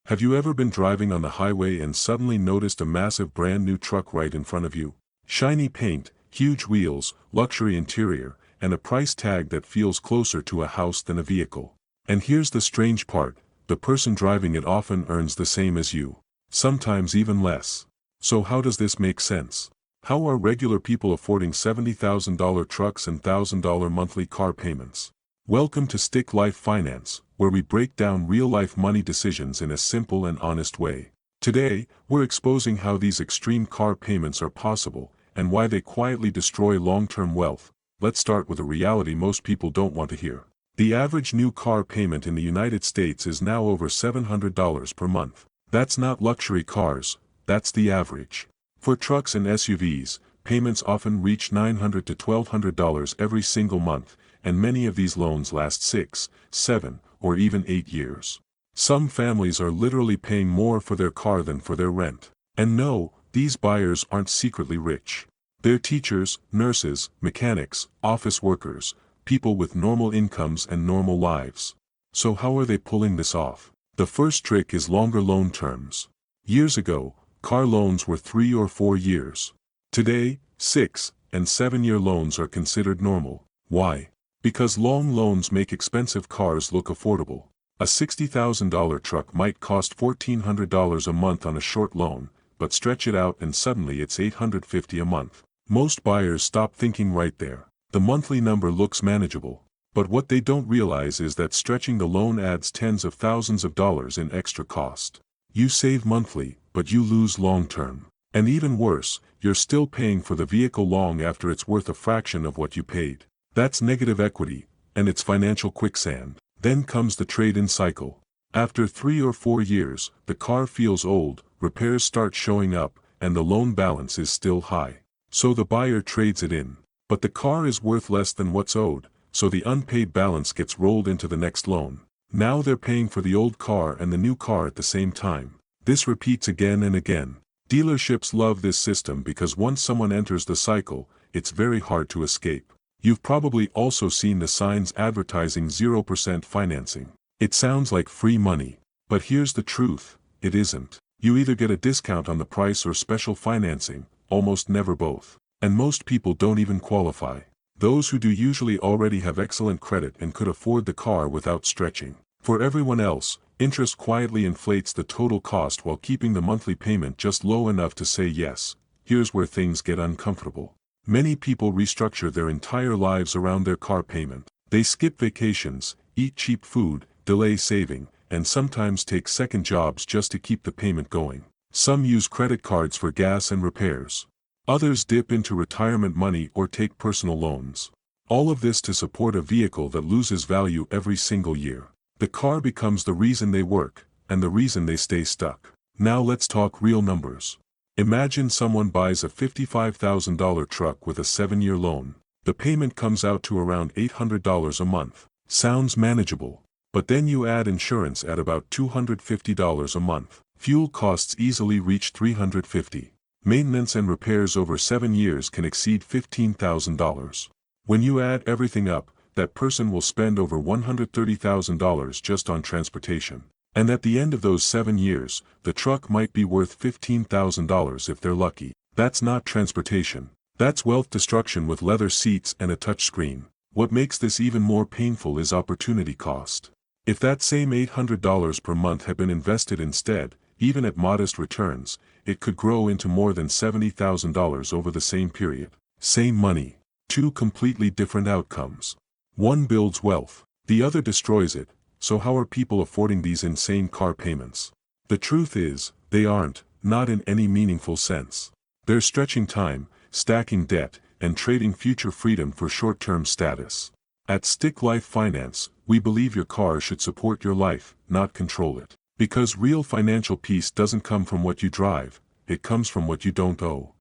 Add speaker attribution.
Speaker 1: Have you ever been driving on the highway and suddenly noticed a massive brand new truck right in front of you? Shiny paint, huge wheels, luxury interior, and a price tag that feels closer to a house than a vehicle. And here's the strange part, the person driving it often earns the same as you. Sometimes even less. So how does this make sense? How are regular people affording $70,000 trucks and $1,000 monthly car payments? Welcome to Stick Life Finance, where we break down real-life money decisions in a simple and honest way. Today, we're exposing how these extreme car payments are possible, and why they quietly destroy long-term wealth. Let's start with a reality most people don't want to hear. The average new car payment in the United States is now over $700 per month. That's not luxury cars, that's the average. For trucks and SUVs, payments often reach $900 to $1,200 every single month, and many of these loans last 6, 7, or even 8 years. Some families are literally paying more for their car than for their rent. And no, these buyers aren't secretly rich. They're teachers, nurses, mechanics, office workers, people with normal incomes and normal lives. So how are they pulling this off? The first trick is longer loan terms. Years ago, car loans were 3 or 4 years. Today, 6 and 7-year loans are considered normal. Why? Because long loans make expensive cars look affordable. A $60,000 truck might cost $1,400 a month on a short loan, but stretch it out and suddenly it's $850 a month. Most buyers stop thinking right there. The monthly number looks manageable. But what they don't realize is that stretching the loan adds tens of thousands of dollars in extra cost. You save monthly, but you lose long-term. And even worse, you're still paying for the vehicle long after it's worth a fraction of what you paid. That's negative equity, and it's financial quicksand. Then comes the trade-in cycle. After 3 or 4 years, the car feels old, repairs start showing up, and the loan balance is still high. So the buyer trades it in. But the car is worth less than what's owed, so the unpaid balance gets rolled into the next loan. Now they're paying for the old car and the new car at the same time. This repeats again and again. Dealerships love this system because once someone enters the cycle, it's very hard to escape. You've probably also seen the signs advertising 0% financing. It sounds like free money. But here's the truth, it isn't. You either get a discount on the price or special financing, almost never both. And most people don't even qualify. Those who do usually already have excellent credit and could afford the car without stretching. For everyone else, interest quietly inflates the total cost while keeping the monthly payment just low enough to say yes. Here's where things get uncomfortable. Many people restructure their entire lives around their car payment. They skip vacations, eat cheap food, delay saving, and sometimes take second jobs just to keep the payment going. Some use credit cards for gas and repairs. Others dip into retirement money or take personal loans. All of this to support a vehicle that loses value every single year. The car becomes the reason they work, and the reason they stay stuck. Now let's talk real numbers. Imagine someone buys a $55,000 truck with a 7-year loan. The payment comes out to around $800 a month. Sounds manageable. But then you add insurance at about $250 a month. Fuel costs easily reach $350. Maintenance and repairs over 7 years can exceed $15,000. When you add everything up, that person will spend over $130,000 just on transportation. And at the end of those 7 years, the truck might be worth $15,000 if they're lucky. That's not transportation. That's wealth destruction with leather seats and a touchscreen. What makes this even more painful is opportunity cost. If that same $800 per month had been invested instead, even at modest returns, it could grow into more than $70,000 over the same period. Same money. 2 completely different outcomes. One builds wealth, the other destroys it. So how are people affording these insane car payments? The truth is, they aren't, not in any meaningful sense. They're stretching time, stacking debt, and trading future freedom for short-term status. At Stick Life Finance, we believe your car should support your life, not control it. Because real financial peace doesn't come from what you drive, it comes from what you don't owe.